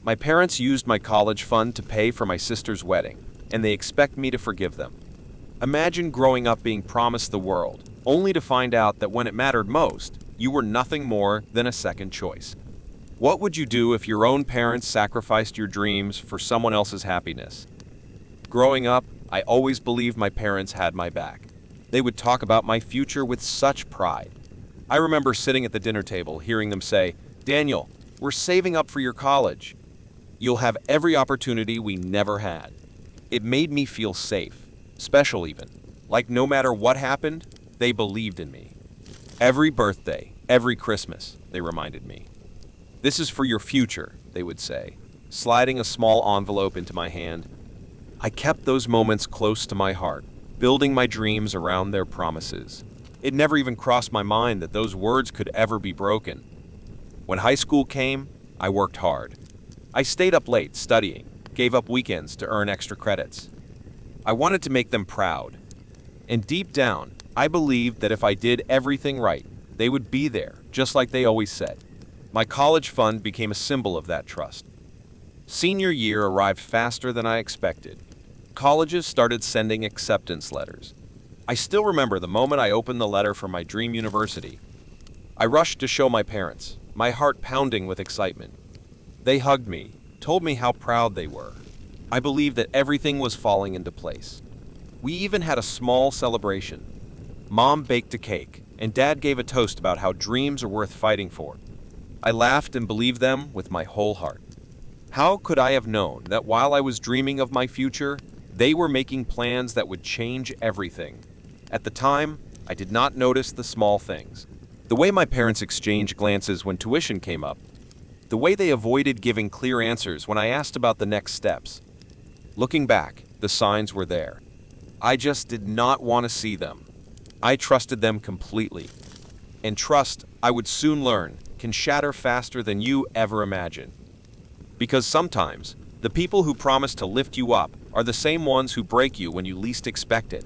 My parents used my college fund to pay for my sister's wedding, and they expect me to forgive them. Imagine growing up being promised the world, only to find out that when it mattered most, you were nothing more than a second choice. What would you do if your own parents sacrificed your dreams for someone else's happiness? Growing up, I always believed my parents had my back. They would talk about my future with such pride. I remember sitting at the dinner table hearing them say, "Daniel, we're saving up for your college. You'll have every opportunity we never had." It made me feel safe, special even. Like no matter what happened, they believed in me. Every birthday, every Christmas, they reminded me. "This is for your future," they would say, sliding a small envelope into my hand. I kept those moments close to my heart, building my dreams around their promises. It never even crossed my mind that those words could ever be broken. When high school came, I worked hard. I stayed up late studying, gave up weekends to earn extra credits. I wanted to make them proud. And deep down, I believed that if I did everything right, they would be there, just like they always said. My college fund became a symbol of that trust. Senior year arrived faster than I expected. Colleges started sending acceptance letters. I still remember the moment I opened the letter from my dream university. I rushed to show my parents, my heart pounding with excitement. They hugged me, told me how proud they were. I believed that everything was falling into place. We even had a small celebration. Mom baked a cake, and Dad gave a toast about how dreams are worth fighting for. I laughed and believed them with my whole heart. How could I have known that while I was dreaming of my future, they were making plans that would change everything? At the time, I did not notice the small things. The way my parents exchanged glances when tuition came up. The way they avoided giving clear answers when I asked about the next steps. Looking back, the signs were there. I just did not want to see them. I trusted them completely. And trust, I would soon learn, can shatter faster than you ever imagined. Because sometimes, the people who promise to lift you up are the same ones who break you when you least expect it.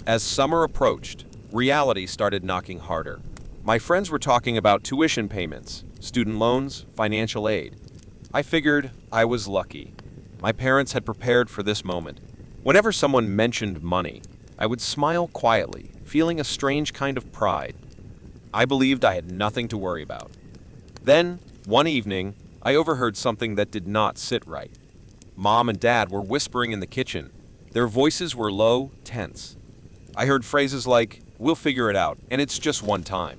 As summer approached, reality started knocking harder. My friends were talking about tuition payments, student loans, financial aid. I figured I was lucky. My parents had prepared for this moment. Whenever someone mentioned money, I would smile quietly, feeling a strange kind of pride. I believed I had nothing to worry about. Then, one evening, I overheard something that did not sit right. Mom and Dad were whispering in the kitchen. Their voices were low, tense. I heard phrases like, "We'll figure it out, and it's just one time."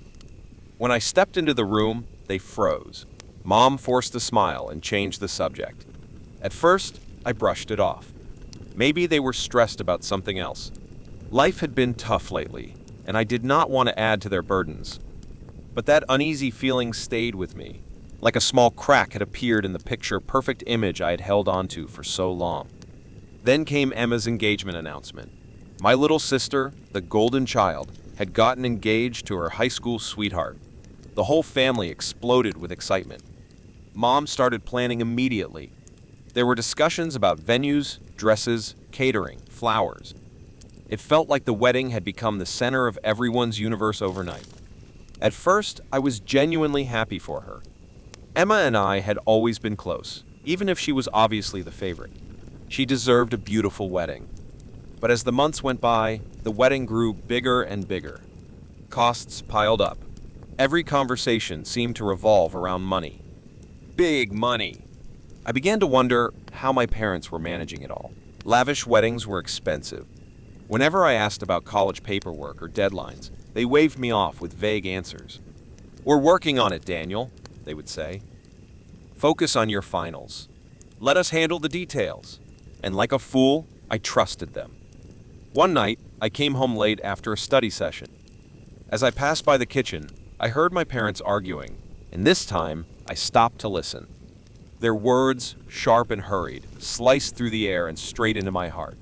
When I stepped into the room, they froze. Mom forced a smile and changed the subject. At first, I brushed it off. Maybe they were stressed about something else. Life had been tough lately, and I did not want to add to their burdens. But that uneasy feeling stayed with me, like a small crack had appeared in the picture-perfect image I had held onto for so long. Then came Emma's engagement announcement. My little sister, the golden child, had gotten engaged to her high school sweetheart. The whole family exploded with excitement. Mom started planning immediately. There were discussions about venues, dresses, catering, flowers. It felt like the wedding had become the center of everyone's universe overnight. At first, I was genuinely happy for her. Emma and I had always been close, even if she was obviously the favorite. She deserved a beautiful wedding. But as the months went by, the wedding grew bigger and bigger. Costs piled up. Every conversation seemed to revolve around money. Big money. I began to wonder how my parents were managing it all. Lavish weddings were expensive. Whenever I asked about college paperwork or deadlines, they waved me off with vague answers. "We're working on it, Daniel," they would say. "Focus on your finals. Let us handle the details." And like a fool, I trusted them. One night, I came home late after a study session. As I passed by the kitchen, I heard my parents arguing, and this time, I stopped to listen. Their words, sharp and hurried, sliced through the air and straight into my heart.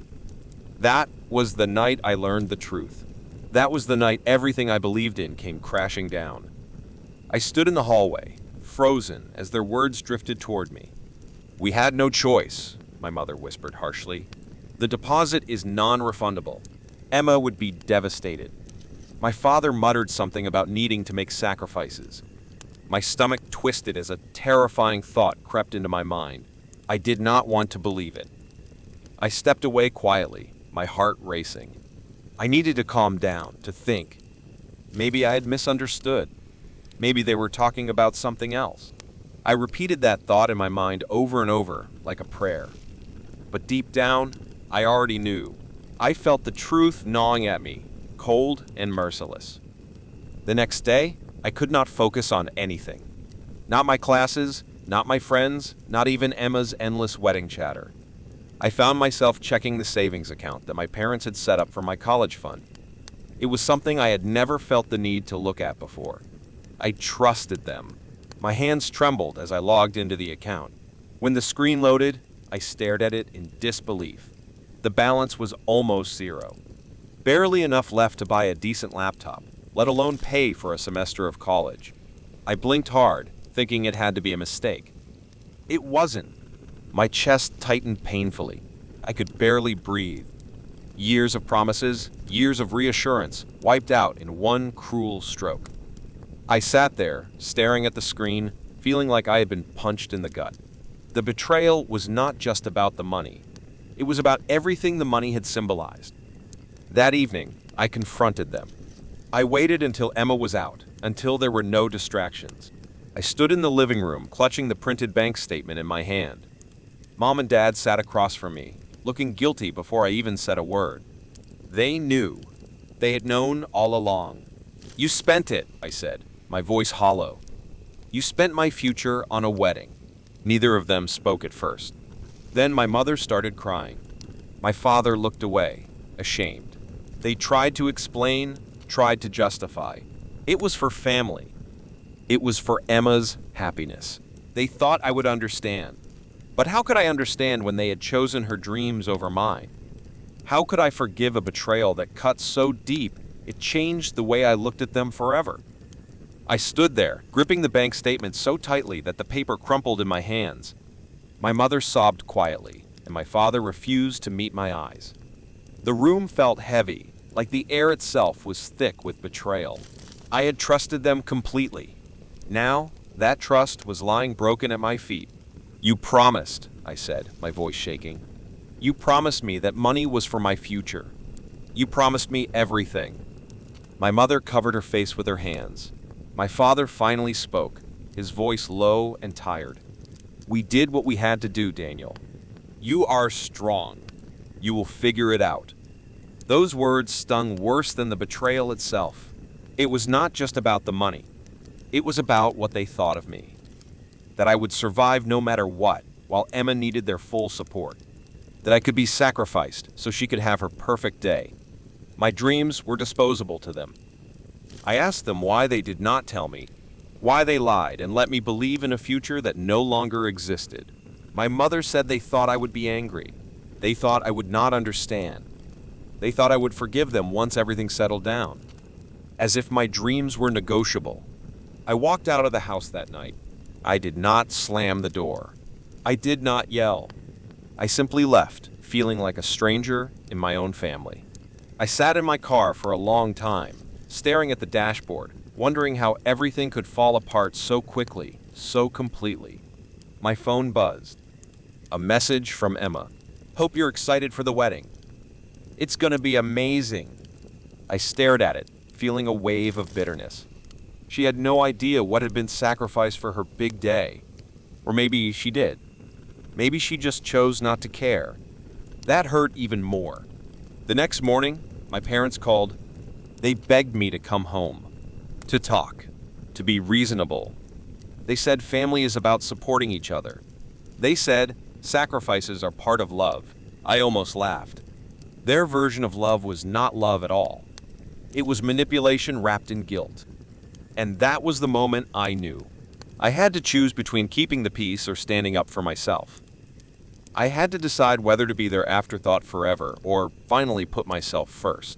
That was the night I learned the truth. That was the night everything I believed in came crashing down. I stood in the hallway, frozen as their words drifted toward me. "We had no choice," my mother whispered harshly. "The deposit is non-refundable." Emma would be devastated. My father muttered something about needing to make sacrifices. My stomach twisted as a terrifying thought crept into my mind. I did not want to believe it. I stepped away quietly, my heart racing. I needed to calm down, to think. Maybe I had misunderstood. Maybe they were talking about something else. I repeated that thought in my mind over and over, like a prayer. But deep down, I already knew. I felt the truth gnawing at me, cold and merciless. The next day, I could not focus on anything. Not my classes, not my friends, not even Emma's endless wedding chatter. I found myself checking the savings account that my parents had set up for my college fund. It was something I had never felt the need to look at before. I trusted them. My hands trembled as I logged into the account. When the screen loaded, I stared at it in disbelief. The balance was almost zero. Barely enough left to buy a decent laptop, let alone pay for a semester of college. I blinked hard, thinking it had to be a mistake. It wasn't. My chest tightened painfully. I could barely breathe. Years of promises, years of reassurance, wiped out in one cruel stroke. I sat there, staring at the screen, feeling like I had been punched in the gut. The betrayal was not just about the money. It was about everything the money had symbolized. That evening, I confronted them. I waited until Emma was out, until there were no distractions. I stood in the living room, clutching the printed bank statement in my hand. Mom and Dad sat across from me, looking guilty before I even said a word. They knew. They had known all along. "You spent it," I said, my voice hollow. "You spent my future on a wedding." Neither of them spoke at first. Then my mother started crying. My father looked away, ashamed. They tried to explain, tried to justify. It was for family. It was for Emma's happiness. They thought I would understand. But how could I understand when they had chosen her dreams over mine? How could I forgive a betrayal that cut so deep it changed the way I looked at them forever? I stood there, gripping the bank statement so tightly that the paper crumpled in my hands. My mother sobbed quietly, and my father refused to meet my eyes. The room felt heavy, like the air itself was thick with betrayal. I had trusted them completely. Now, that trust was lying broken at my feet. "You promised," I said, my voice shaking. "You promised me that money was for my future. You promised me everything." My mother covered her face with her hands. My father finally spoke, his voice low and tired. "We did what we had to do, Daniel. You are strong. You will figure it out." Those words stung worse than the betrayal itself. It was not just about the money. It was about what they thought of me. That I would survive no matter what, while Emma needed their full support. That I could be sacrificed so she could have her perfect day. My dreams were disposable to them. I asked them why they did not tell me, why they lied and let me believe in a future that no longer existed. My mother said they thought I would be angry. They thought I would not understand. They thought I would forgive them once everything settled down. As if my dreams were negotiable. I walked out of the house that night. I did not slam the door. I did not yell. I simply left, feeling like a stranger in my own family. I sat in my car for a long time, staring at the dashboard, wondering how everything could fall apart so quickly, so completely. My phone buzzed. A message from Emma. "Hope you're excited for the wedding. It's gonna be amazing." I stared at it, feeling a wave of bitterness. She had no idea what had been sacrificed for her big day. Or maybe she did. Maybe she just chose not to care. That hurt even more. The next morning, my parents called. They begged me to come home, to talk, to be reasonable. They said family is about supporting each other. They said sacrifices are part of love. I almost laughed. Their version of love was not love at all. It was manipulation wrapped in guilt. And that was the moment I knew. I had to choose between keeping the peace or standing up for myself. I had to decide whether to be their afterthought forever or finally put myself first.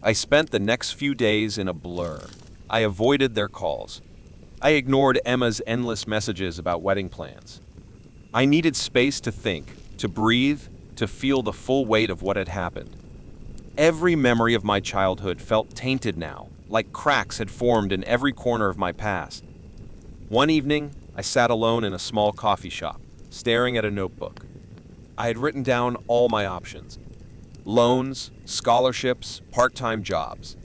I spent the next few days in a blur. I avoided their calls. I ignored Emma's endless messages about wedding plans. I needed space to think, to breathe, to feel the full weight of what had happened. Every memory of my childhood felt tainted now, like cracks had formed in every corner of my past. One evening, I sat alone in a small coffee shop, staring at a notebook. I had written down all my options: loans, scholarships, part-time jobs.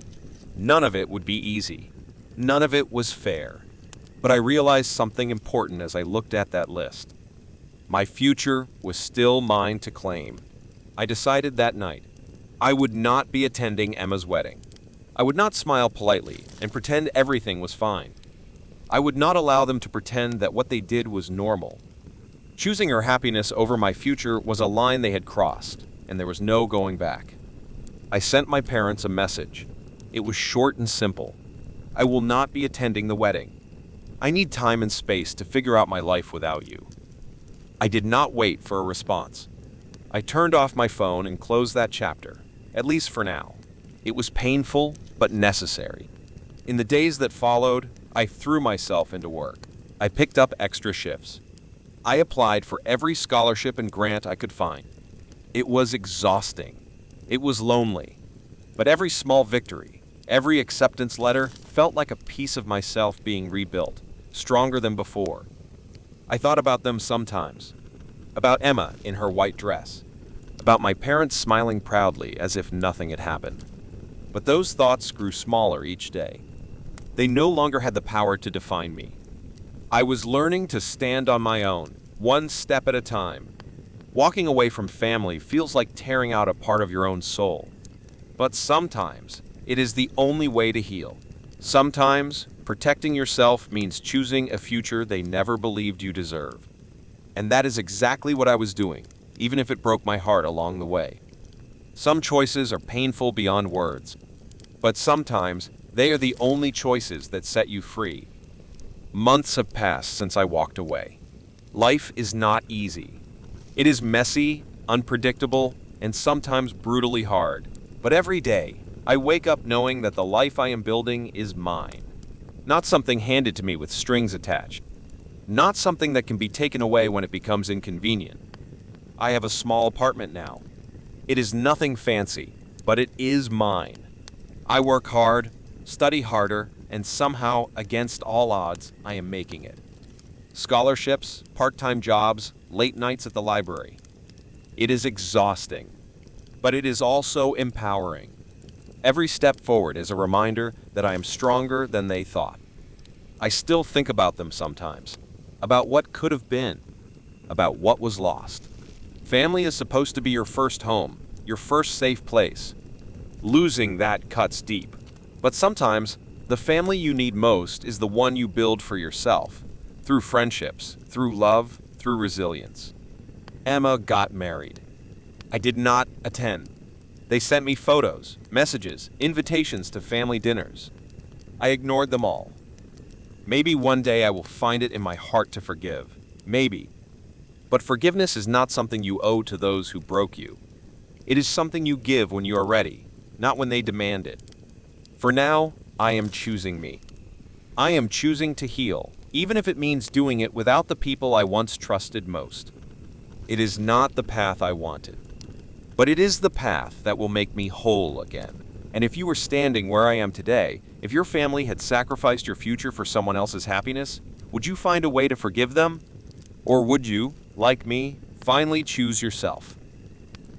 None of it would be easy. None of it was fair. But I realized something important as I looked at that list. My future was still mine to claim. I decided that night I would not be attending Emma's wedding. I would not smile politely and pretend everything was fine. I would not allow them to pretend that what they did was normal. Choosing her happiness over my future was a line they had crossed, and there was no going back. I sent my parents a message. It was short and simple. I will not be attending the wedding. I need time and space to figure out my life without you. I did not wait for a response. I turned off my phone and closed that chapter, at least for now. It was painful, but necessary. In the days that followed, I threw myself into work. I picked up extra shifts. I applied for every scholarship and grant I could find. It was exhausting. It was lonely. But every small victory, every acceptance letter felt like a piece of myself being rebuilt, stronger than before. I thought about them sometimes. About Emma in her white dress. About my parents smiling proudly as if nothing had happened. But those thoughts grew smaller each day. They no longer had the power to define me. I was learning to stand on my own, one step at a time. Walking away from family feels like tearing out a part of your own soul. But sometimes, it is the only way to heal. Sometimes, protecting yourself means choosing a future they never believed you deserve. And that is exactly what I was doing, even if it broke my heart along the way. Some choices are painful beyond words, but sometimes they are the only choices that set you free. Months have passed since I walked away. Life is not easy. It is messy, unpredictable, and sometimes brutally hard. But every day, I wake up knowing that the life I am building is mine. Not something handed to me with strings attached. Not something that can be taken away when it becomes inconvenient. I have a small apartment now. It is nothing fancy, but it is mine. I work hard, study harder, and somehow, against all odds, I am making it. Scholarships, part-time jobs, late nights at the library. It is exhausting, but it is also empowering. Every step forward is a reminder that I am stronger than they thought. I still think about them sometimes, about what could have been, about what was lost. Family is supposed to be your first home, your first safe place. Losing that cuts deep. But sometimes, the family you need most is the one you build for yourself, through friendships, through love, through resilience. Emma got married. I did not attend. They sent me photos, messages, invitations to family dinners. I ignored them all. Maybe one day I will find it in my heart to forgive. Maybe. But forgiveness is not something you owe to those who broke you. It is something you give when you are ready, not when they demand it. For now, I am choosing me. I am choosing to heal, even if it means doing it without the people I once trusted most. It is not the path I wanted, but it is the path that will make me whole again. And if you were standing where I am today, if your family had sacrificed your future for someone else's happiness, would you find a way to forgive them? Or would you, like me, finally choose yourself?